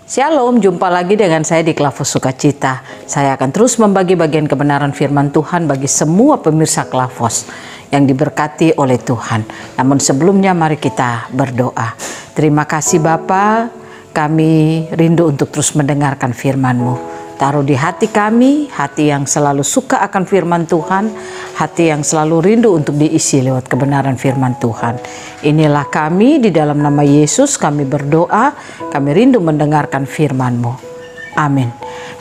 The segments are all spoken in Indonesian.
Shalom, jumpa lagi dengan saya di Klavos Sukacita. Saya akan terus membagi bagian kebenaran firman Tuhan bagi semua pemirsa Klavos yang diberkati oleh Tuhan. Namun sebelumnya mari kita berdoa. Terima kasih Bapa, kami rindu untuk terus mendengarkan firman-Mu. Taruh di hati kami, hati yang selalu suka akan firman Tuhan, hati yang selalu rindu untuk diisi lewat kebenaran firman Tuhan. Inilah kami, di dalam nama Yesus kami berdoa, kami rindu mendengarkan firman-Mu. Amin.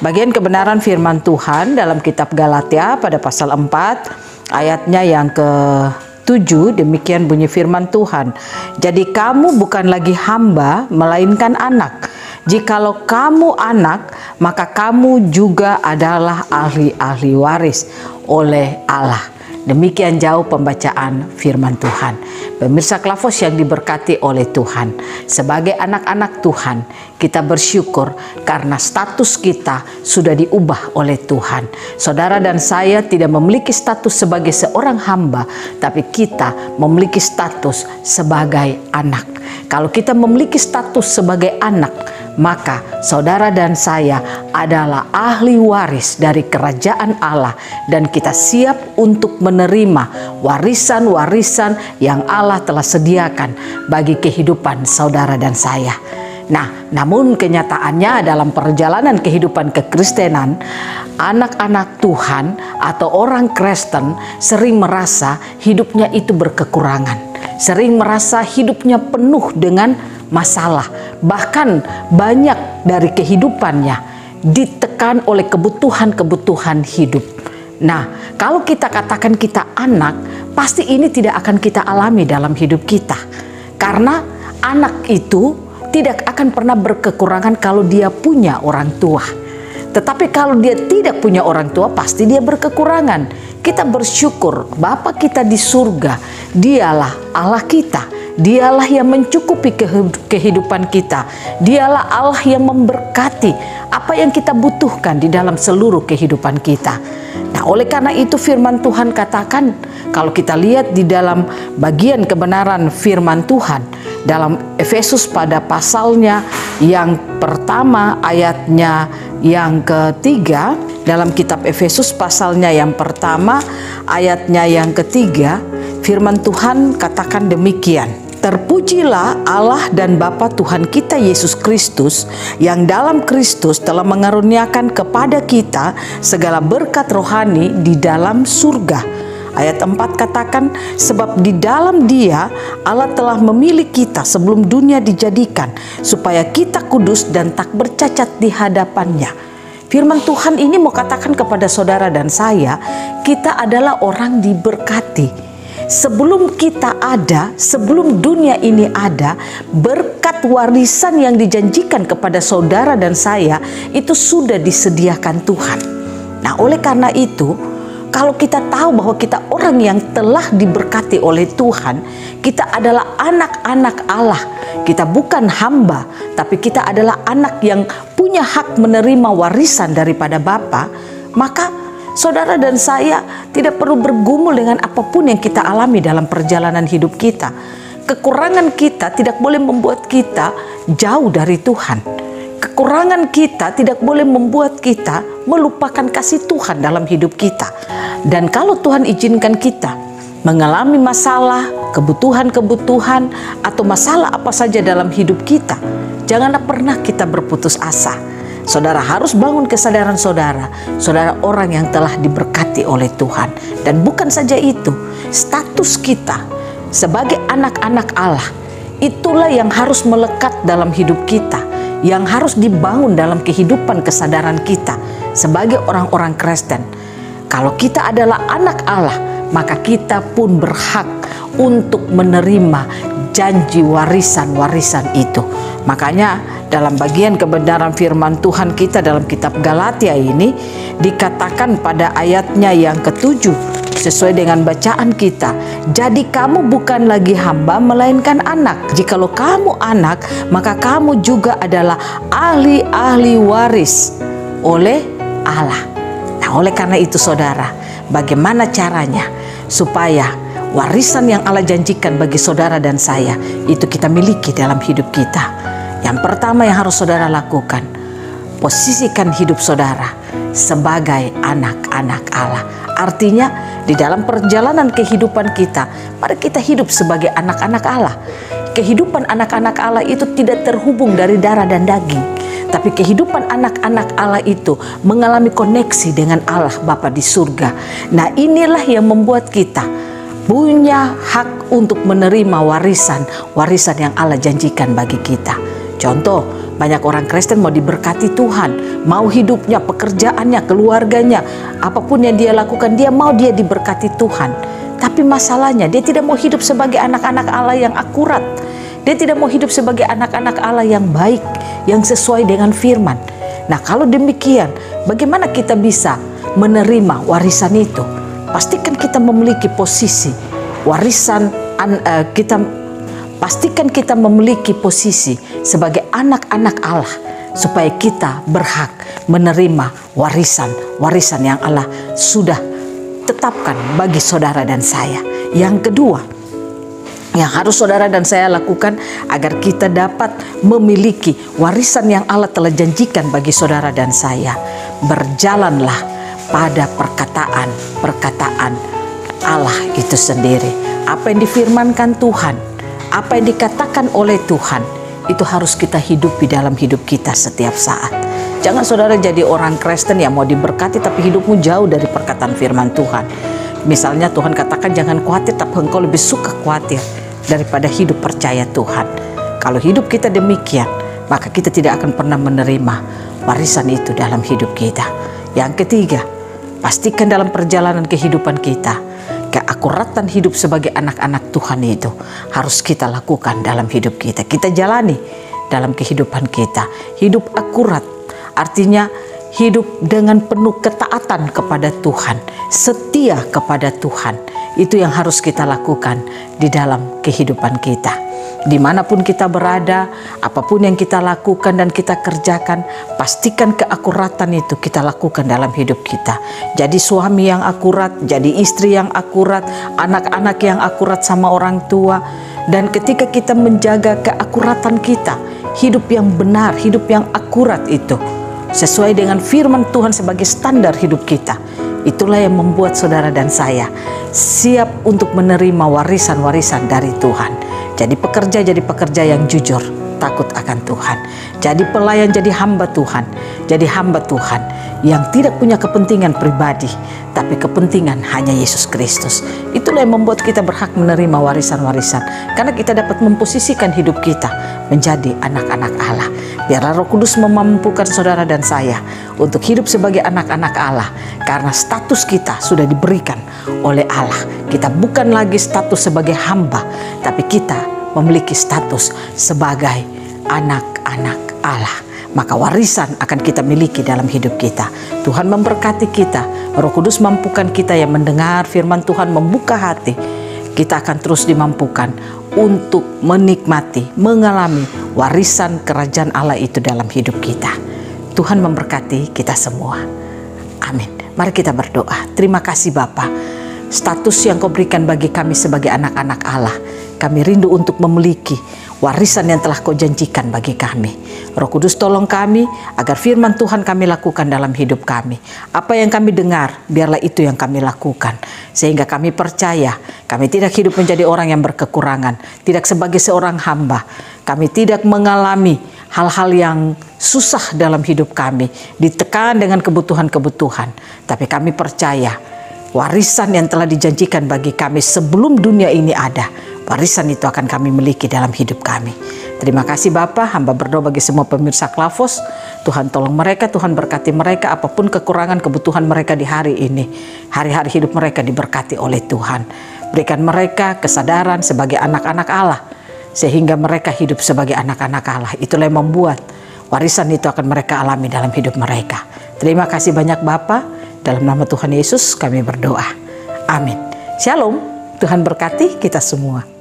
Bagian kebenaran firman Tuhan dalam kitab Galatia pada pasal 4 ayatnya yang ke-7, demikian bunyi firman Tuhan. Jadi kamu bukan lagi hamba, melainkan anak. Jikalau kamu anak, maka kamu juga adalah ahli-ahli waris oleh Allah. Demikian jauh pembacaan firman Tuhan. Pemirsa Klavos yang diberkati oleh Tuhan, sebagai anak-anak Tuhan, kita bersyukur karena status kita sudah diubah oleh Tuhan. Saudara dan saya tidak memiliki status sebagai seorang hamba, tapi kita memiliki status sebagai anak. Kalau kita memiliki status sebagai anak, maka saudara dan saya adalah ahli waris dari kerajaan Allah, dan kita siap untuk menerima warisan-warisan yang Allah telah sediakan bagi kehidupan saudara dan saya. Nah, namun kenyataannya dalam perjalanan kehidupan kekristenan, anak-anak Tuhan atau orang Kristen sering merasa hidupnya itu berkekurangan, sering merasa hidupnya penuh dengan masalah, bahkan banyak dari kehidupannya ditekan oleh kebutuhan-kebutuhan hidup. Nah, kalau kita katakan kita anak, pasti ini tidak akan kita alami dalam hidup kita, karena anak itu tidak akan pernah berkekurangan kalau dia punya orang tua. Tetapi kalau dia tidak punya orang tua, pasti dia berkekurangan. Kita bersyukur Bapa kita di surga, dialah Allah kita. Dialah yang mencukupi kehidupan kita. Dialah Allah yang memberkati apa yang kita butuhkan di dalam seluruh kehidupan kita. Nah, oleh karena itu firman Tuhan katakan, kalau kita lihat di dalam bagian kebenaran firman Tuhan dalam Efesus pada pasalnya yang pertama ayatnya yang ketiga, dalam kitab Efesus pasalnya yang pertama ayatnya yang ketiga, firman Tuhan katakan demikian. Terpujilah Allah dan Bapa Tuhan kita Yesus Kristus, yang dalam Kristus telah mengaruniakan kepada kita segala berkat rohani di dalam surga. Ayat 4 katakan, sebab di dalam Dia Allah telah memilih kita sebelum dunia dijadikan, supaya kita kudus dan tak bercacat di hadapannya. Firman Tuhan ini mau katakan kepada saudara dan saya, kita adalah orang diberkati. Sebelum kita ada, sebelum dunia ini ada, berkat warisan yang dijanjikan kepada saudara dan saya itu sudah disediakan Tuhan. Nah, oleh karena itu, kalau kita tahu bahwa kita orang yang telah diberkati oleh Tuhan, kita adalah anak-anak Allah. Kita bukan hamba, tapi kita adalah anak yang punya hak menerima warisan daripada Bapa, maka saudara dan saya tidak perlu bergumul dengan apapun yang kita alami dalam perjalanan hidup kita. Kekurangan kita tidak boleh membuat kita jauh dari Tuhan. Kekurangan kita tidak boleh membuat kita melupakan kasih Tuhan dalam hidup kita. Dan kalau Tuhan izinkan kita mengalami masalah, kebutuhan-kebutuhan, atau masalah apa saja dalam hidup kita, janganlah pernah kita berputus asa. Saudara harus bangun kesadaran saudara orang yang telah diberkati oleh Tuhan. Dan bukan saja itu, status kita sebagai anak-anak Allah, itulah yang harus melekat dalam hidup kita, yang harus dibangun dalam kehidupan kesadaran kita sebagai orang-orang Kristen. Kalau kita adalah anak Allah, maka kita pun berhak untuk menerima janji warisan-warisan itu. Makanya dalam bagian kebenaran firman Tuhan kita dalam kitab Galatia ini dikatakan pada ayatnya yang ke-7 sesuai dengan bacaan kita, jadi kamu bukan lagi hamba melainkan anak. Jikalau kamu anak, maka kamu juga adalah ahli-ahli waris oleh Allah. Nah, oleh karena itu saudara, bagaimana caranya supaya warisan yang Allah janjikan bagi saudara dan saya itu kita miliki dalam hidup kita? Yang pertama yang harus saudara lakukan, posisikan hidup saudara sebagai anak-anak Allah. Artinya di dalam perjalanan kehidupan kita, mari kita hidup sebagai anak-anak Allah. Kehidupan anak-anak Allah itu tidak terhubung dari darah dan daging, tapi kehidupan anak-anak Allah itu mengalami koneksi dengan Allah Bapa di surga. Nah, inilah yang membuat kita punya hak untuk menerima warisan yang Allah janjikan bagi kita. Contoh, banyak orang Kristen mau diberkati Tuhan, mau hidupnya, pekerjaannya, keluarganya, apapun yang dia lakukan, dia mau dia diberkati Tuhan. Tapi masalahnya dia tidak mau hidup sebagai anak-anak Allah yang akurat. Dia tidak mau hidup sebagai anak-anak Allah yang baik, yang sesuai dengan firman. Nah, kalau demikian, bagaimana kita bisa menerima warisan itu? Pastikan kita memiliki posisi warisan, pastikan kita memiliki posisi sebagai anak-anak Allah, supaya kita berhak menerima warisan yang Allah sudah tetapkan bagi saudara dan saya. Yang kedua, yang harus saudara dan saya lakukan agar kita dapat memiliki warisan yang Allah telah janjikan bagi saudara dan saya, berjalanlah pada perkataan Allah itu sendiri. Apa yang difirmankan Tuhan, apa yang dikatakan oleh Tuhan, itu harus kita hidupi dalam hidup kita setiap saat. Jangan saudara jadi orang Kristen yang mau diberkati tapi hidupmu jauh dari perkataan firman Tuhan. Misalnya Tuhan katakan jangan khawatir, tapi engkau lebih suka khawatir daripada hidup percaya Tuhan. Kalau hidup kita demikian, maka kita tidak akan pernah menerima warisan itu dalam hidup kita. Yang ketiga, pastikan dalam perjalanan kehidupan kita, keakuratan hidup sebagai anak-anak Tuhan itu harus kita lakukan dalam hidup kita. Kita jalani dalam kehidupan kita. Hidup akurat artinya hidup dengan penuh ketaatan kepada Tuhan, setia kepada Tuhan. Itu yang harus kita lakukan di dalam kehidupan kita. Dimanapun kita berada, apapun yang kita lakukan dan kita kerjakan, pastikan keakuratan itu kita lakukan dalam hidup kita. Jadi suami yang akurat, jadi istri yang akurat, anak-anak yang akurat sama orang tua. Dan ketika kita menjaga keakuratan kita, hidup yang benar, hidup yang akurat itu sesuai dengan firman Tuhan sebagai standar hidup kita, itulah yang membuat saudara dan saya siap untuk menerima warisan-warisan dari Tuhan. Jadi pekerja yang jujur, takut akan Tuhan. Jadi pelayan, jadi hamba Tuhan. Jadi hamba Tuhan yang tidak punya kepentingan pribadi, tapi kepentingan hanya Yesus Kristus. Itulah yang membuat kita berhak menerima warisan-warisan, karena kita dapat memposisikan hidup kita menjadi anak-anak Allah. Biarlah Roh Kudus memampukan saudara dan saya untuk hidup sebagai anak-anak Allah, karena status kita sudah diberikan oleh Allah. Kita bukan lagi status sebagai hamba, tapi kita memiliki status sebagai anak-anak Allah. Maka warisan akan kita miliki dalam hidup kita. Tuhan memberkati kita, Roh Kudus mampukan kita yang mendengar firman Tuhan, membuka hati. Kita akan terus dimampukan untuk menikmati, mengalami warisan kerajaan Allah itu dalam hidup kita. Tuhan memberkati kita semua. Amin. Mari kita berdoa. Terima kasih Bapa, status yang Kau berikan bagi kami sebagai anak-anak Allah. Kami rindu untuk memiliki warisan yang telah Kau janjikan bagi kami. Roh Kudus tolong kami agar firman Tuhan kami lakukan dalam hidup kami. Apa yang kami dengar, biarlah itu yang kami lakukan. Sehingga kami percaya, kami tidak hidup menjadi orang yang berkekurangan. Tidak sebagai seorang hamba. Kami tidak mengalami hal-hal yang susah dalam hidup kami, ditekan dengan kebutuhan-kebutuhan. Tapi kami percaya, warisan yang telah dijanjikan bagi kami sebelum dunia ini ada, warisan itu akan kami miliki dalam hidup kami. Terima kasih Bapa, hamba berdoa bagi semua pemirsa Klavos. Tuhan tolong mereka, Tuhan berkati mereka, apapun kekurangan kebutuhan mereka di hari ini. Hari-hari hidup mereka diberkati oleh Tuhan. Berikan mereka kesadaran sebagai anak-anak Allah, sehingga mereka hidup sebagai anak-anak Allah. Itulah yang membuat warisan itu akan mereka alami dalam hidup mereka. Terima kasih banyak Bapa. Dalam nama Tuhan Yesus kami berdoa. Amin. Shalom. Tuhan berkati kita semua.